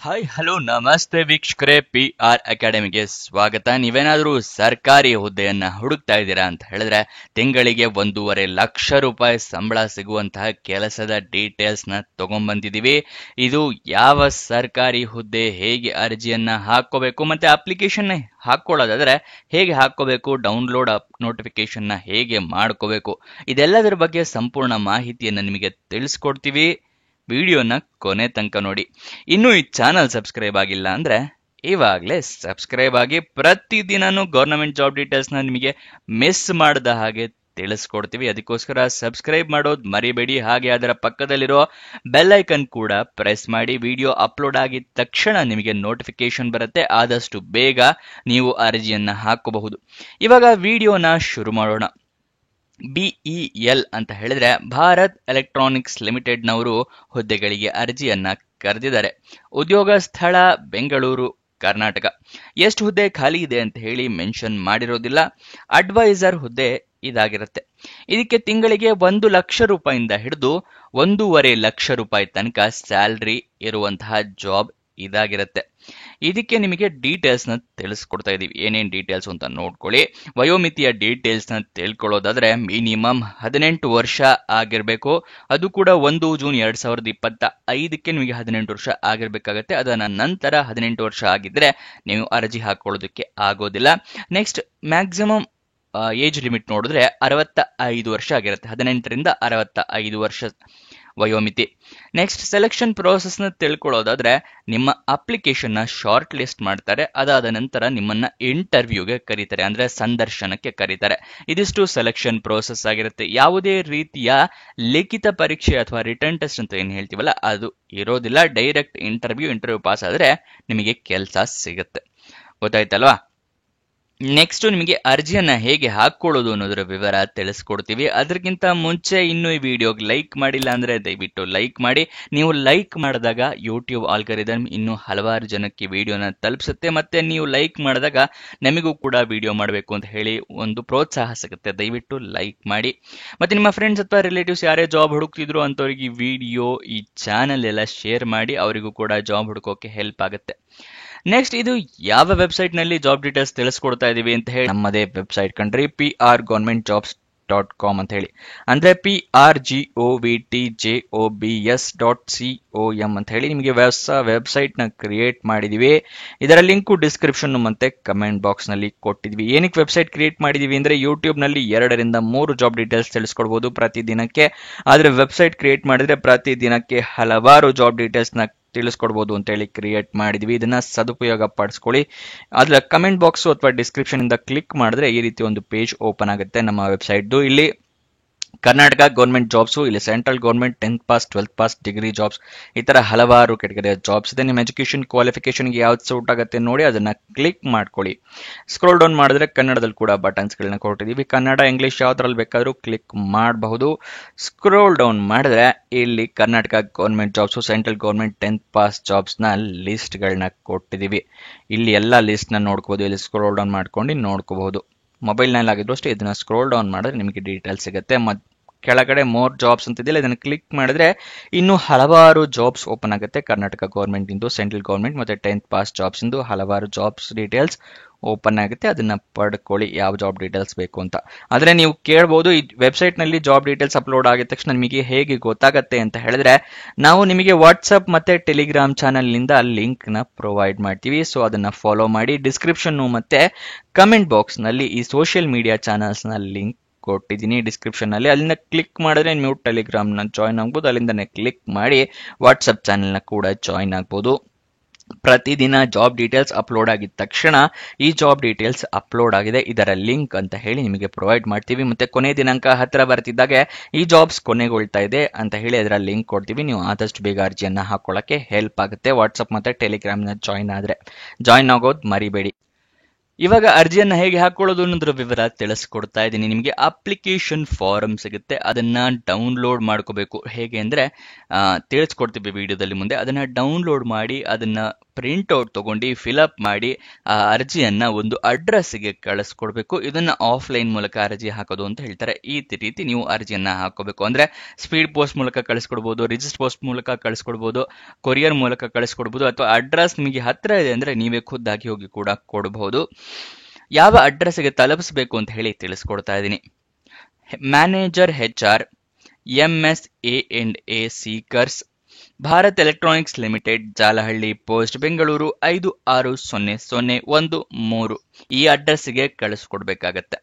Hi hello ನಮಸ್ತೆ ವೀಕ್ಷಕರೇ, PR ಅಕಾಡೆಮಿಗೆ ಸ್ವಾಗತ. ನೀವೇನಾದ್ರೂ ಸರ್ಕಾರಿ ಹುದ್ದೆಯನ್ನ ಹುಡುಕ್ತಾ ಇದ್ದೀರಾ ಅಂತ ಹೇಳಿದ್ರೆ ತಿಂಗಳಿಗೆ 1.5 ಲಕ್ಷ ರೂಪಾಯಿ ಸಂಬಳ ಸಿಗುವಂತಹ ಕೆಲಸದ ಡೀಟೇಲ್ಸ್ ನ ತಗೊಂಡ್ಬಂದಿದೀವಿ. ಇದು ಯಾವ ಸರ್ಕಾರಿ ಹುದ್ದೆ, ಹೇಗೆ ಅರ್ಜಿಯನ್ನ ಹಾಕೋಬೇಕು, ಮತ್ತೆ ಅಪ್ಲಿಕೇಶನ್ ಹಾಕೊಳ್ಳೋದಾದ್ರೆ ಹೇಗೆ ಹಾಕೋಬೇಕು, ಡೌನ್ಲೋಡ್ ನೋಟಿಫಿಕೇಶನ್ ನ ಹೇಗೆ ಮಾಡ್ಕೋಬೇಕು, ಇದೆಲ್ಲದರ ಬಗ್ಗೆ ಸಂಪೂರ್ಣ ಮಾಹಿತಿಯನ್ನ ನಿಮಗೆ ತಿಳಿಸ್ಕೊಡ್ತೀವಿ. ವಿಡಿಯೋನ ಕೊನೆ ತನಕ ನೋಡಿ. ಇನ್ನೂ ಈ ಚಾನಲ್ ಸಬ್ಸ್ಕ್ರೈಬ್ ಆಗಿಲ್ಲ ಅಂದ್ರೆ ಇವಾಗಲೇ ಸಬ್ಸ್ಕ್ರೈಬ್ ಆಗಿ. ಪ್ರತಿದಿನನೂ ಗವರ್ನಮೆಂಟ್ ಜಾಬ್ ಡೀಟೇಲ್ಸ್ ನ ನಿಮಗೆ ಮಿಸ್ ಮಾಡದ ಹಾಗೆ ತಿಳಿಸ್ಕೊಡ್ತೀವಿ. ಅದಕ್ಕೋಸ್ಕರ ಸಬ್ಸ್ಕ್ರೈಬ್ ಮಾಡೋದು ಮರಿಬೇಡಿ. ಹಾಗೆ ಅದರ ಪಕ್ಕದಲ್ಲಿರೋ ಬೆಲ್ ಐಕನ್ ಕೂಡ ಪ್ರೆಸ್ ಮಾಡಿ. ವಿಡಿಯೋ ಅಪ್ಲೋಡ್ ಆಗಿದ ತಕ್ಷಣ ನಿಮಗೆ ನೋಟಿಫಿಕೇಶನ್ ಬರುತ್ತೆ. ಆದಷ್ಟು ಬೇಗ ನೀವು ಅರ್ಜಿಯನ್ನ ಹಾಕಬಹುದು. ಇವಾಗ ವಿಡಿಯೋನ ಶುರು ಮಾಡೋಣ. BEL ಅಂತ ಹೇಳಿದ್ರೆ ಭಾರತ್ ಎಲೆಕ್ಟ್ರಾನಿಕ್ಸ್ ಲಿಮಿಟೆಡ್ನವರು ಹುದ್ದೆಗಳಿಗೆ ಅರ್ಜಿಯನ್ನ ಕರೆದಿದ್ದಾರೆ. ಉದ್ಯೋಗ ಸ್ಥಳ ಬೆಂಗಳೂರು, ಕರ್ನಾಟಕ. ಎಷ್ಟು ಹುದ್ದೆ ಖಾಲಿ ಇದೆ ಅಂತ ಹೇಳಿ ಮೆನ್ಷನ್ ಮಾಡಿರೋದಿಲ್ಲ. ಅಡ್ವೈಸರ್ ಹುದ್ದೆ ಇದಾಗಿರುತ್ತೆ. ಇದಕ್ಕೆ ತಿಂಗಳಿಗೆ 1 ಲಕ್ಷ ರೂಪಾಯಿಂದ ಹಿಡಿದು 1.5 ಲಕ್ಷ ರೂಪಾಯಿ ತನಕ ಸ್ಯಾಲ್ರಿ ಇರುವಂತಹ ಜಾಬ್ ಇದಾಗಿರುತ್ತೆ. ಇದಕ್ಕೆ ನಿಮಗೆ ಡೀಟೇಲ್ಸ್ ನ ತಿಳಿಸ್ಕೊಡ್ತಾ ಇದೀವಿ. ಏನೇನ್ ಡೀಟೇಲ್ಸ್ ಅಂತ ನೋಡ್ಕೊಳ್ಳಿ. ವಯೋಮಿತಿಯ ಡೀಟೇಲ್ಸ್ ನ ತಿಳ್ಕೊಳ್ಳೋದಾದ್ರೆ ಮಿನಿಮಮ್ 18 ವರ್ಷ ಆಗಿರ್ಬೇಕು. ಅದು ಕೂಡ 1 ಜೂನ್ 2025ಕ್ಕೆ ನಿಮಗೆ 18 ವರ್ಷ ಆಗಿರ್ಬೇಕಾಗತ್ತೆ. ಅದನ್ನ ನಂತರ 18 ವರ್ಷ ಆಗಿದ್ರೆ ನೀವು ಅರ್ಜಿ ಹಾಕೊಳ್ಳೋದಕ್ಕೆ ಆಗೋದಿಲ್ಲ. ನೆಕ್ಸ್ಟ್ ಮ್ಯಾಕ್ಸಿಮಮ್ ಏಜ್ ಲಿಮಿಟ್ ನೋಡಿದ್ರೆ 65 ವರ್ಷ ಆಗಿರುತ್ತೆ. 18ರಿಂದ 65 ವರ್ಷ ವಯೋಮಿತಿ. ನೆಕ್ಸ್ಟ್ ಸೆಲೆಕ್ಷನ್ ಪ್ರೋಸೆಸ್ ನ ತಿಳ್ಕೊಳ್ಳೋದಾದ್ರೆ ನಿಮ್ಮ ಅಪ್ಲಿಕೇಶನ್ ನ ಶಾರ್ಟ್ ಲಿಸ್ಟ್ ಮಾಡ್ತಾರೆ. ಅದಾದ ನಂತರ ನಿಮ್ಮನ್ನ ಇಂಟರ್ವ್ಯೂಗೆ ಕರೀತಾರೆ, ಅಂದ್ರೆ ಸಂದರ್ಶನಕ್ಕೆ ಕರೀತಾರೆ. ಇದಿಷ್ಟು ಸೆಲೆಕ್ಷನ್ ಪ್ರೋಸೆಸ್ ಆಗಿರುತ್ತೆ. ಯಾವುದೇ ರೀತಿಯ ಲಿಖಿತ ಪರೀಕ್ಷೆ ಅಥವಾ ರಿಟರ್ನ್ ಟೆಸ್ಟ್ ಅಂತ ಏನ್ ಹೇಳ್ತೀವಲ್ಲ ಅದು ಇರೋದಿಲ್ಲ. ಡೈರೆಕ್ಟ್ ಇಂಟರ್ವ್ಯೂ ಪಾಸ್ ಆದ್ರೆ ನಿಮಗೆ ಕೆಲಸ ಸಿಗುತ್ತೆ. ಗೊತ್ತಾಯ್ತಲ್ವಾ? ನೆಕ್ಸ್ಟ್ ನಿಮಗೆ ಅರ್ಜಿಯನ್ನ ಹೇಗೆ ಹಾಕೊಳ್ಳೋದು ಅನ್ನೋದರ ವಿವರ ತಿಳಿಸ್ಕೊಡ್ತೀವಿ. ಅದಕ್ಕಿಂತ ಮುಂಚೆ ಇನ್ನು ಈ ವಿಡಿಯೋಗೆ ಲೈಕ್ ಮಾಡಿಲ್ಲ ಅಂದ್ರೆ ದಯವಿಟ್ಟು ಲೈಕ್ ಮಾಡಿ. ನೀವು ಲೈಕ್ ಮಾಡಿದಾಗ ಯೂಟ್ಯೂಬ್ ಆಲ್ಗರಿದಮ್ ಇನ್ನೂ ಹಲವಾರು ಜನಕ್ಕೆ ವಿಡಿಯೋನ ತಲುಪಿಸುತ್ತೆ. ಮತ್ತೆ ನೀವು ಲೈಕ್ ಮಾಡಿದಾಗ ನಮಗೂ ಕೂಡ ವಿಡಿಯೋ ಮಾಡಬೇಕು ಅಂತ ಹೇಳಿ ಒಂದು ಪ್ರೋತ್ಸಾಹ ಸಿಗುತ್ತೆ. ದಯವಿಟ್ಟು ಲೈಕ್ ಮಾಡಿ. ಮತ್ತೆ ನಿಮ್ಮ ಫ್ರೆಂಡ್ಸ್ ಅಥವಾ ರಿಲೇಟಿವ್ಸ್ ಯಾರೇ ಜಾಬ್ ಹುಡುಕ್ತಿದ್ರು ಅಂತವ್ರಿಗೆ ಈ ವಿಡಿಯೋ, ಈ ಚಾನಲ್ ಎಲ್ಲ ಶೇರ್ ಮಾಡಿ. ಅವರಿಗೂ ಕೂಡ ಜಾಬ್ ಹುಡುಕೋಕೆ ಹೆಲ್ಪ್ ಆಗುತ್ತೆ. ನೆಕ್ಸ್ಟ್ ಇದು ಯಾವ ವೆಬ್ಸೈಟ್ ನಲ್ಲಿ ಜಾಬ್ ಡೀಟೇಲ್ಸ್ ತಿಳಿಸ್ಕೊಡ್ತಾ ಇದೀವಿ ಅಂತ ಹೇಳಿ ನಮ್ಮದೇ ವೆಬ್ಸೈಟ್ ಕಣ್ರಿ, prgovernmentjobs.com ಅಂತ ಹೇಳಿ. ಅಂದ್ರೆ prgovtjobs.com ಅಂತ ಹೇಳಿ ನಿಮಗೆ ಹೊಸ ವೆಬ್ಸೈಟ್ ನ ಕ್ರಿಯೇಟ್ ಮಾಡಿದೀವಿ. ಇದರ ಲಿಂಕು ಡಿಸ್ಕ್ರಿಪ್ಷನ್ ಮತ್ತೆ ಕಮೆಂಟ್ ಬಾಕ್ಸ್ ನಲ್ಲಿ ಕೊಟ್ಟಿದ್ವಿ. ಏನಕ್ಕೆ ವೆಬ್ಸೈಟ್ ಕ್ರಿಯೇಟ್ ಮಾಡಿದೀವಿ ಅಂದ್ರೆ ಯೂಟ್ಯೂಬ್ ನಲ್ಲಿ 2ರಿಂದ 3 ಜಾಬ್ ಡೀಟೇಲ್ಸ್ ತಿಳಿಸ್ಕೊಡ್ಬೋದು ಪ್ರತಿದಿನಕ್ಕೆ. ಆದ್ರೆ ವೆಬ್ಸೈಟ್ ಕ್ರಿಯೇಟ್ ಮಾಡಿದ್ರೆ ಪ್ರತಿದಿನಕ್ಕೆ ಹಲವಾರು ಜಾಬ್ ಡೀಟೇಲ್ಸ್ ನ ತಿಳಿಸ್ಕೊಡ್ಬೋದು ಅಂತ ಹೇಳಿ ಕ್ರಿಯೇಟ್ ಮಾಡಿದ್ವಿ. ಇದನ್ನ ಸದುಪಯೋಗ ಪಡಿಸ್ಕೊಳ್ಳಿ. ಅದ್ರ ಕಮೆಂಟ್ ಬಾಕ್ಸ್ ಅಥವಾ ಡಿಸ್ಕ್ರಿಪ್ಷನ್ ಇಂದ ಕ್ಲಿಕ್ ಮಾಡಿದ್ರೆ ಈ ರೀತಿ ಒಂದು ಪೇಜ್ ಓಪನ್ ಆಗುತ್ತೆ ನಮ್ಮ ವೆಬ್ಸೈಟ್. ಇಲ್ಲಿ ಕರ್ನಾಟಕ ಗೌರ್ಮೆಂಟ್ ಜಾಬ್ಸ್, ಇಲ್ಲಿ central government 10th pass 12th pass degree jobs, ಈ ತರ ಹಲವಾರು ಕೆಟಗರಿಯ ಜಾಬ್ಸ್ ಇದೆ. ನಿಮ್ಮ ಎಜುಕೇಶನ್ ಕ್ವಾಲಿಫಿಕೇಶನ್ಗೆ ಯಾವ್ದು ಸೂಟ್ ಆಗುತ್ತೆ ನೋಡಿ ಅದನ್ನ ಕ್ಲಿಕ್ ಮಾಡ್ಕೊಳ್ಳಿ. ಸ್ಕ್ರೋಲ್ ಡೌನ್ ಮಾಡಿದ್ರೆ ಕನ್ನಡದಲ್ಲಿ ಕೂಡ ಬಟನ್ಸ್ ಗಳನ್ನ ಕೊಟ್ಟಿದೀವಿ. ಕನ್ನಡ, ಇಂಗ್ಲಿಷ್ ಯಾವ್ದ್ರಲ್ಲಿ ಬೇಕಾದ್ರೂ ಕ್ಲಿಕ್ ಮಾಡಬಹುದು. ಸ್ಕ್ರೋಲ್ ಡೌನ್ ಮಾಡಿದ್ರೆ ಇಲ್ಲಿ Karnataka government jobs, central government 10th pass jobs ನ ಲಿಸ್ಟ್ ಗಳನ್ನ ಕೊಟ್ಟಿದೀವಿ. ಇಲ್ಲಿ ಎಲ್ಲಾ ಲಿಸ್ಟ್ ನ ನೋಡ್ಕೋಬಹುದು. ಇಲ್ಲಿ ಸ್ಕ್ರೋಲ್ ಡೌನ್ ಮಾಡ್ಕೊಂಡು ನೋಡ್ಕೋಬಹುದು. ಮೊಬೈಲ್ ನಲ್ಲಿ ಆಗಿದ್ರು ಅಷ್ಟೇ ಇದನ್ನ ಸ್ಕ್ರೋಲ್ ಡೌನ್ ಮಾಡಿದ್ರೆ ನಿಮಗೆ ಡೀಟೇಲ್ಸ್ ಸಿಗುತ್ತೆ. ಕೆಳಗಡೆ ಮೋರ್ ಜಾಬ್ಸ್ ಅಂತಿದೆಯಲ್ಲ ಇದನ್ನ ಕ್ಲಿಕ್ ಮಾಡಿದ್ರೆ ಇನ್ನು ಹಲವಾರು ಜಾಬ್ಸ್ ಓಪನ್ ಆಗುತ್ತೆ. ಕರ್ನಾಟಕ ಗೌರ್ಮೆಂಟ್ ಇಂದು, ಸೆಂಟ್ರಲ್ ಗೌರ್ಮೆಂಟ್ ಮತ್ತೆ 10th ಪಾಸ್ ಜಾಬ್ಸ್ ಇಂದು ಹಲವಾರು ಜಾಬ್ಸ್ ಡೀಟೇಲ್ಸ್ ಓಪನ್ ಆಗುತ್ತೆ. ಅದನ್ನ ಪಡ್ಕೊಳ್ಳಿ ಯಾವ ಜಾಬ್ ಡೀಟೇಲ್ಸ್ ಬೇಕು ಅಂತ. ಆದ್ರೆ ನೀವು ಕೇಳಬಹುದು, ಈ ವೆಬ್ಸೈಟ್ ನಲ್ಲಿ ಜಾಬ್ ಡೀಟೇಲ್ಸ್ ಅಪ್ಲೋಡ್ ಆಗಿದ ತಕ್ಷಣ ನಿಮಗೆ ಹೇಗೆ ಗೊತ್ತಾಗತ್ತೆ ಅಂತ ಹೇಳಿದ್ರೆ ನಾವು ನಿಮಗೆ ವಾಟ್ಸ್ಆಪ್ ಮತ್ತೆ ಟೆಲಿಗ್ರಾಮ್ ಚಾನಲ್ ನಿಂದ ಲಿಂಕ್ ನ ಪ್ರೊವೈಡ್ ಮಾಡ್ತೀವಿ. ಸೊ ಅದನ್ನ ಫಾಲೋ ಮಾಡಿ. ಡಿಸ್ಕ್ರಿಪ್ಷನ್ ಮತ್ತೆ ಕಮೆಂಟ್ ಬಾಕ್ಸ್ ನಲ್ಲಿ ಈ ಸೋಷಿಯಲ್ ಮೀಡಿಯಾ ಚಾನಲ್ಸ್ ನ ಲಿಂಕ್ ಕೊಟ್ಟಿದ್ದೀನಿ ಡಿಸ್ಕ್ರಿಪ್ಷನ್ ನಲ್ಲಿ. ಅಲ್ಲಿಂದ ಕ್ಲಿಕ್ ಮಾಡಿದ್ರೆ ನೀವು ಟೆಲಿಗ್ರಾಮ್ ನ ಜಾಯ್ನ್ ಆಗ್ಬೋದು. ಅಲ್ಲಿಂದನೇ ಕ್ಲಿಕ್ ಮಾಡಿ ವಾಟ್ಸ್ಆಪ್ ಚಾನೆಲ್ ನ ಕೂಡ ಜಾಯ್ನ್ ಆಗ್ಬೋದು. ಪ್ರತಿದಿನ ಜಾಬ್ ಡೀಟೇಲ್ಸ್ ಅಪ್ಲೋಡ್ ಆಗಿದ ತಕ್ಷಣ ಈ ಜಾಬ್ ಡೀಟೇಲ್ಸ್ ಅಪ್ಲೋಡ್ ಆಗಿದೆ, ಇದರ ಲಿಂಕ್ ಅಂತ ಹೇಳಿ ನಿಮಗೆ ಪ್ರೊವೈಡ್ ಮಾಡ್ತೀವಿ. ಮತ್ತೆ ಕೊನೆ ದಿನಾಂಕ ಹತ್ತಿರ ಬರ್ತಿದ್ದಾಗೆ ಈ ಜಾಬ್ಸ್ ಕೊನೆಗೊಳ್ತಾ ಇದೆ ಅಂತ ಹೇಳಿ ಅದರ ಲಿಂಕ್ ಕೊಡ್ತೀವಿ. ನೀವು ಆದಷ್ಟು ಬೇಗ ಅರ್ಜಿಯನ್ನ ಹಾಕೊಳ್ಳಕ್ಕೆ ಹೆಲ್ಪ್ ಆಗುತ್ತೆ. ವಾಟ್ಸ್ಆಪ್ ಮತ್ತೆ ಟೆಲಿಗ್ರಾಮ್ ನ ಜಾಯ್ನ್ ಆಗೋದು ಮರಿಬೇಡಿ. ಇವಾಗ ಅರ್ಜಿಯನ್ನ ಹೇಗೆ ಹಾಕೊಳ್ಳೋದು ಅನ್ನೋದ್ರ ವಿವರ ತಿಳಿಸ್ಕೊಡ್ತಾ ಇದ್ದೀನಿ. ನಿಮಗೆ ಅಪ್ಲಿಕೇಶನ್ ಫಾರಂ ಸಿಗುತ್ತೆ, ಅದನ್ನ ಡೌನ್ಲೋಡ್ ಮಾಡ್ಕೋಬೇಕು. ಹೇಗೆ ಅಂದ್ರೆ ತಿಳಿಸ್ಕೊಡ್ತೀವಿ ವಿಡಿಯೋದಲ್ಲಿ ಮುಂದೆ. ಅದನ್ನ ಡೌನ್ಲೋಡ್ ಮಾಡಿ ಅದನ್ನ ಪ್ರಿಂಟ್ಔಟ್ ತಗೊಂಡು ಫಿಲಪ್ ಮಾಡಿ ಆ ಅರ್ಜಿಯನ್ನ ಒಂದು ಅಡ್ರೆಸ್ಗೆ ಕಳಿಸ್ಕೊಡ್ಬೇಕು. ಇದನ್ನ ಆಫ್ಲೈನ್ ಮೂಲಕ ಅರ್ಜಿ ಹಾಕೋದು ಅಂತ ಹೇಳ್ತಾರೆ. ಈ ರೀತಿ ನೀವು ಅರ್ಜಿಯನ್ನ ಹಾಕೋಬೇಕು. ಅಂದ್ರೆ ಸ್ಪೀಡ್ ಪೋಸ್ಟ್ ಮೂಲಕ ಕಳಿಸ್ಕೊಡ್ಬೋದು, ರಿಜಿಸ್ಟರ್ ಪೋಸ್ಟ್ ಮೂಲಕ ಕಳಿಸ್ಕೊಡ್ಬೋದು, ಕೊರಿಯರ್ ಮೂಲಕ ಕಳಿಸ್ಕೊಡ್ಬೋದು, ಅಥವಾ ಅಡ್ರೆಸ್ ನಿಮಗೆ ಹತ್ರ ಇದೆ ಅಂದ್ರೆ ನೀವೇ ಖುದ್ದಾಗಿ ಹೋಗಿ ಕೂಡ ಕೊಡಬಹುದು. ಯಾವ ಅಡ್ರೆಸ್ಗೆ ತಲುಪಿಸಬೇಕು ಅಂತ ಹೇಳಿ ತಿಳಿಸ್ಕೊಡ್ತಾ ಇದ್ದೀನಿ. Manager HR, MSA&A seekers, Bharat electronics limited, Jalahalli post, Bengaluru 560013 ಈ ಅಡ್ರೆಸ್ಗೆ ಕಳಿಸ್ಕೊಡ್ಬೇಕಾಗತ್ತೆ.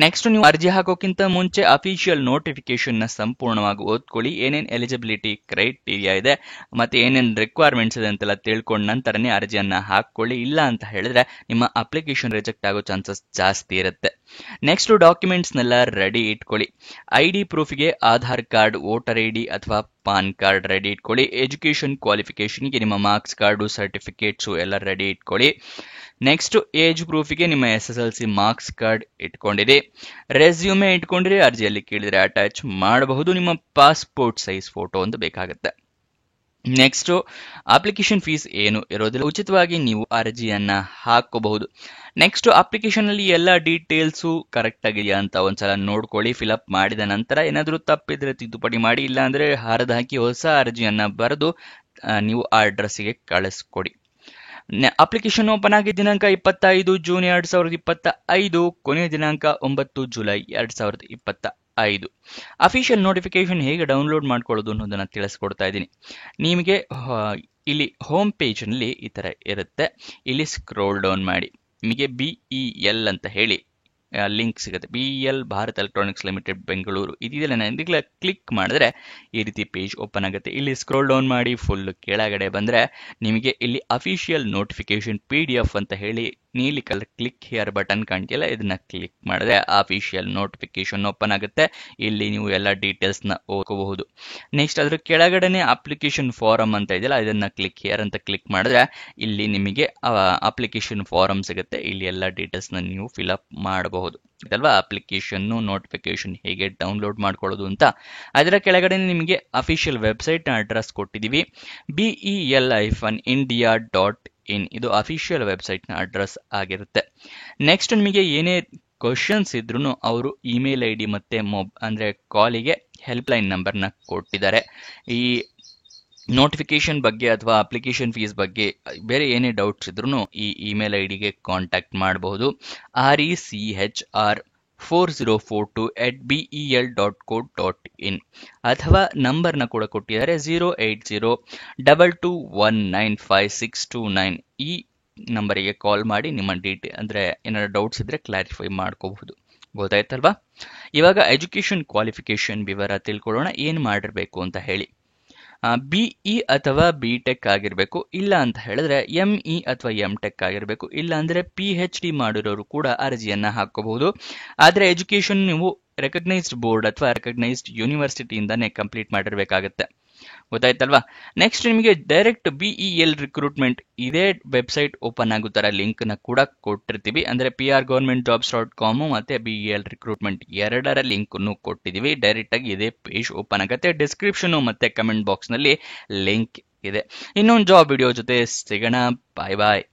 ನೆಕ್ಸ್ಟ್ ನೀವು ಅರ್ಜಿ ಹಾಕೋಕ್ಕಿಂತ ಮುಂಚೆ ಅಫಿಷಿಯಲ್ ನೋಟಿಫಿಕೇಶನ್ ನ ಸಂಪೂರ್ಣವಾಗಿ ಓದ್ಕೊಳ್ಳಿ. ಏನೇನ್ ಎಲಿಜಿಬಿಲಿಟಿ ಕ್ರೈಟೀರಿಯಾ ಇದೆ ಮತ್ತೆ ಏನೇನ್ ರಿಕ್ವೈರ್ಮೆಂಟ್ಸ್ ಇದೆ ಅಂತೆಲ್ಲ ತಿಳ್ಕೊಂಡ ನಂತರನೇ ಅರ್ಜಿಯನ್ನ ಹಾಕೊಳ್ಳಿ. ಇಲ್ಲ ಅಂತ ಹೇಳಿದ್ರೆ ನಿಮ್ಮ ಅಪ್ಲಿಕೇಶನ್ ರಿಜೆಕ್ಟ್ ಆಗೋ ಚಾನ್ಸಸ್ ಜಾಸ್ತಿ ಇರುತ್ತೆ. ನೆಕ್ಸ್ಟ್ ಡಾಕ್ಯುಮೆಂಟ್ಸ್ ನೆಲ್ಲ ರೆಡಿ ಇಟ್ಕೊಳ್ಳಿ. ID ಪ್ರೂಫ್ಗೆ ಆಧಾರ್ ಕಾರ್ಡ್, ವೋಟರ್ ID ಅಥವಾ ಪಾನ್ ಕಾರ್ಡ್ ರೆಡಿ ಇಟ್ಕೊಳ್ಳಿ. ಎಜುಕೇಶನ್ ಕ್ವಾಲಿಫಿಕೇಶನ್ಗೆ ನಿಮ್ಮ ಮಾರ್ಕ್ಸ್ ಕಾರ್ಡು, ಸರ್ಟಿಫಿಕೇಟ್ಸು ಎಲ್ಲ ರೆಡಿ ಇಟ್ಕೊಳ್ಳಿ. ನೆಕ್ಸ್ಟ್ ಏಜ್ ಪ್ರೂಫ್ಗೆ ನಿಮ್ಮ SSLC ಮಾರ್ಕ್ಸ್ ಕಾರ್ಡ್ ಇಟ್ಕೊಂಡಿರಿ. ರೆಸ್ಯೂಮೆ ಇಟ್ಕೊಂಡಿರಿ. ಅರ್ಜಿಯಲ್ಲಿ ಕೇಳಿದ್ರೆ ಅಟ್ಯಾಚ್ ಮಾಡಬಹುದು. ನಿಮ್ಮ ಪಾಸ್ಪೋರ್ಟ್ ಸೈಜ್ ಫೋಟೋ ಒಂದು ಬೇಕಾಗುತ್ತೆ. ನೆಕ್ಸ್ಟ್ ಅಪ್ಲಿಕೇಶನ್ ಫೀಸ್ ಏನು ಇರೋದಿಲ್ಲ, ಉಚಿತವಾಗಿ ನೀವು ಅರ್ಜಿಯನ್ನ ಹಾಕೋಬಹುದು. ನೆಕ್ಸ್ಟ್ ಅಪ್ಲಿಕೇಶನ್ ಅಲ್ಲಿ ಎಲ್ಲ ಡೀಟೇಲ್ಸು ಕರೆಕ್ಟ್ ಆಗಿದೆಯಾ ಅಂತ ಒಂದ್ಸಲ ನೋಡ್ಕೊಳ್ಳಿ. ಫಿಲಪ್ ಮಾಡಿದ ನಂತರ ಏನಾದರೂ ತಪ್ಪಿದ್ರೆ ತಿದ್ದುಪಡಿ ಮಾಡಿ, ಇಲ್ಲ ಅಂದ್ರೆ ಹರಿದು ಹಾಕಿ ಹೊಸ ಅರ್ಜಿಯನ್ನ ಬರೆದು ನೀವು ಆ ಅಡ್ರೆಸ್ಗೆ ಕಳಿಸ್ಕೊಡಿ. ಅಪ್ಲಿಕೇಶನ್ ಓಪನ್ ಆಗಿದ್ದ ದಿನಾಂಕ 25 ಜೂನ್ 2025, ಕೊನೆಯ ದಿನಾಂಕ 9 ಜುಲೈ 2025. ಅಫಿಷಿಯಲ್ ನೋಟಿಫಿಕೇಶನ್ ಹೇಗೆ ಡೌನ್ಲೋಡ್ ಮಾಡ್ಕೊಳ್ಳೋದು ಅನ್ನೋದನ್ನ ತಿಳಿಸ್ಕೊಡ್ತಾ ಇದ್ದೀನಿ. ನಿಮಗೆ ಇಲ್ಲಿ ಹೋಮ್ ಪೇಜ್ ನಲ್ಲಿ ಈ ತರ ಇರುತ್ತೆ. ಇಲ್ಲಿ ಸ್ಕ್ರೋಲ್ ಡೌನ್ ಮಾಡಿ ನಿಮಗೆ BEL ಅಂತ ಹೇಳಿ ಲಿಂಕ್ ಸಿಗುತ್ತೆ. BEL Bharat electronics limited Bengaluru ಇದೆಲ್ಲ ಕ್ಲಿಕ್ ಮಾಡಿದ್ರೆ ಈ ರೀತಿ ಪೇಜ್ ಓಪನ್ ಆಗುತ್ತೆ. ಇಲ್ಲಿ ಸ್ಕ್ರೋಲ್ ಡೌನ್ ಮಾಡಿ ಫುಲ್ ಕೆಳಗಡೆ ಬಂದ್ರೆ ನಿಮಗೆ ಇಲ್ಲಿ ಅಫಿಷಿಯಲ್ ನೋಟಿಫಿಕೇಶನ್ PDF ಅಂತ ಹೇಳಿ ನೀಲಿ ಕಲರ್ ಕ್ಲಿಕ್ ಹಿಯರ್ ಬಟನ್ ಕಾಣ್ತಿಲ್ಲ, ಇದನ್ನ ಕ್ಲಿಕ್ ಮಾಡಿದ್ರೆ ಅಫಿಷಿಯಲ್ ನೋಟಿಫಿಕೇಶನ್ ಓಪನ್ ಆಗುತ್ತೆ. ಇಲ್ಲಿ ನೀವು ಎಲ್ಲ ಡೀಟೇಲ್ಸ್ ನ ಓದ್ಕೋಬಹುದು. ನೆಕ್ಸ್ಟ್ ಅದ್ರ ಕೆಳಗಡೆನೆ ಅಪ್ಲಿಕೇಶನ್ ಫಾರಂ ಅಂತ ಇದೆಯಲ್ಲ, ಇದನ್ನ ಕ್ಲಿಕ್ ಹಿಯರ್ ಅಂತ ಕ್ಲಿಕ್ ಮಾಡಿದ್ರೆ ಇಲ್ಲಿ ನಿಮಗೆ ಅಪ್ಲಿಕೇಶನ್ ಫಾರಂ ಸಿಗುತ್ತೆ. ಇಲ್ಲಿ ಎಲ್ಲ ಡೀಟೇಲ್ಸ್ ನ ನೀವು ಫಿಲ್ಅಪ್ ಮಾಡಬಹುದು. ಇದಲ್ವಾ ಅಪ್ಲಿಕೇಶನ್ ನೋಟಿಫಿಕೇಶನ್ ಹೇಗೆ ಡೌನ್ಲೋಡ್ ಮಾಡ್ಕೊಳ್ಳೋದು ಅಂತ. ಅದರ ಕೆಳಗಡೆ ನಿಮಗೆ ಅಫಿಷಿಯಲ್ ವೆಬ್ಸೈಟ್ ಅಡ್ರೆಸ್ ಕೊಟ್ಟಿದ್ದೀವಿ, BEL-India.in. ಇದು ಅಫಿಷಿಯಲ್ ವೆಬ್ಸೈಟ್ ನ ಅಡ್ರೆಸ್ ಆಗಿರುತ್ತೆ. ನೆಕ್ಸ್ಟ್ ನಿಮಗೆ ಏನೇ ಕ್ವಶನ್ಸ್ ಇದ್ರೂ ಅವರು ಇಮೇಲ್ ID ಮತ್ತೆ ಅಂದ್ರೆ ಕಾಲಿಗೆ ಹೆಲ್ಪ್ ಲೈನ್ ನಂಬರ್ನ ಕೊಟ್ಟಿದ್ದಾರೆ. ಈ ನೋಟಿಫಿಕೇಶನ್ ಬಗ್ಗೆ ಅಥವಾ ಅಪ್ಲಿಕೇಶನ್ ಫೀಸ್ ಬಗ್ಗೆ ಬೇರೆ ಏನೇ ಡೌಟ್ಸ್ ಇದ್ರೂ ಈ ಇಮೇಲ್ IDಗೆ ಕಾಂಟ್ಯಾಕ್ಟ್ ಮಾಡಬಹುದು. rechr4042@bel.co.in ಅಥವಾ ನಂಬರ್ನ ಕೂಡ ಕೊಟ್ಟಿದ್ದಾರೆ 08022195629. ಈ ನಂಬರಿಗೆ ಕಾಲ್ ಮಾಡಿ ನಿಮ್ಮ ಅಂದ್ರೆ ಏನಾದ್ರು ಡೌಟ್ಸ್ ಇದ್ರೆ ಕ್ಲಾರಿಫೈ ಮಾಡ್ಕೋಬಹುದು. ಗೊತ್ತಾಯ್ತಲ್ವಾ? ಇವಾಗ ಎಜುಕೇಶನ್ ಕ್ವಾಲಿಫಿಕೇಶನ್ ವಿವರ ತಿಳ್ಕೊಳ್ಳೋಣ, ಏನ್ ಮಾಡಿರ್ಬೇಕು ಅಂತ ಹೇಳಿ. BE ಅಥವಾ BTech ಆಗಿರ್ಬೇಕು, ಇಲ್ಲ ಅಂತ ಹೇಳಿದ್ರೆ ME ಅಥವಾ MTech ಆಗಿರ್ಬೇಕು, ಇಲ್ಲ ಅಂದ್ರೆ PhD ಮಾಡಿರೋರು ಕೂಡ ಅರ್ಜಿಯನ್ನ ಹಾಕೋಬಹುದು. ಆದ್ರೆ ಎಜುಕೇಶನ್ ನೀವು ರೆಕಗ್ನೈಸ್ಡ್ ಬೋರ್ಡ್ ಅಥವಾ ರೆಕಗ್ನೈಸ್ಡ್ ಯೂನಿವರ್ಸಿಟಿಯಿಂದಾನೇ ಕಂಪ್ಲೀಟ್ ಮಾಡಿರ್ಬೇಕಾಗತ್ತೆ. ಗೊತ್ತಾಯ್ತಲ್ವಾ? ನೆಕ್ಸ್ಟ್ ನಿಮಗೆ ಡೈರೆಕ್ಟ್ BEL ರಿಕ್ರೂಟ್ಮೆಂಟ್ ಇದೇ ವೆಬ್ಸೈಟ್ ಓಪನ್ ಆಗೋ ತರ ಲಿಂಕ್ ನ ಕೂಡ ಕೊಟ್ಟಿರ್ತೀವಿ. ಅಂದ್ರೆ prgovernmentjobs.com ಮತ್ತೆ BEL ರಿಕ್ರೂಟ್ಮೆಂಟ್ ಎರಡರ ಲಿಂಕ್ ಕೊಟ್ಟಿದೀವಿ. ಡೈರೆಕ್ಟ್ ಆಗಿ ಇದೇ ಪೇಜ್ ಓಪನ್ ಆಗುತ್ತೆ. ಡಿಸ್ಕ್ರಿಪ್ಷನ್ ಮತ್ತೆ ಕಮೆಂಟ್ ಬಾಕ್ಸ್ ನಲ್ಲಿ ಲಿಂಕ್ ಇದೆ. ಇನ್ನೊಂದು ಜಾಬ್ ವಿಡಿಯೋ ಜೊತೆ ಸಿಗೋಣ. ಬಾಯ್ ಬಾಯ್.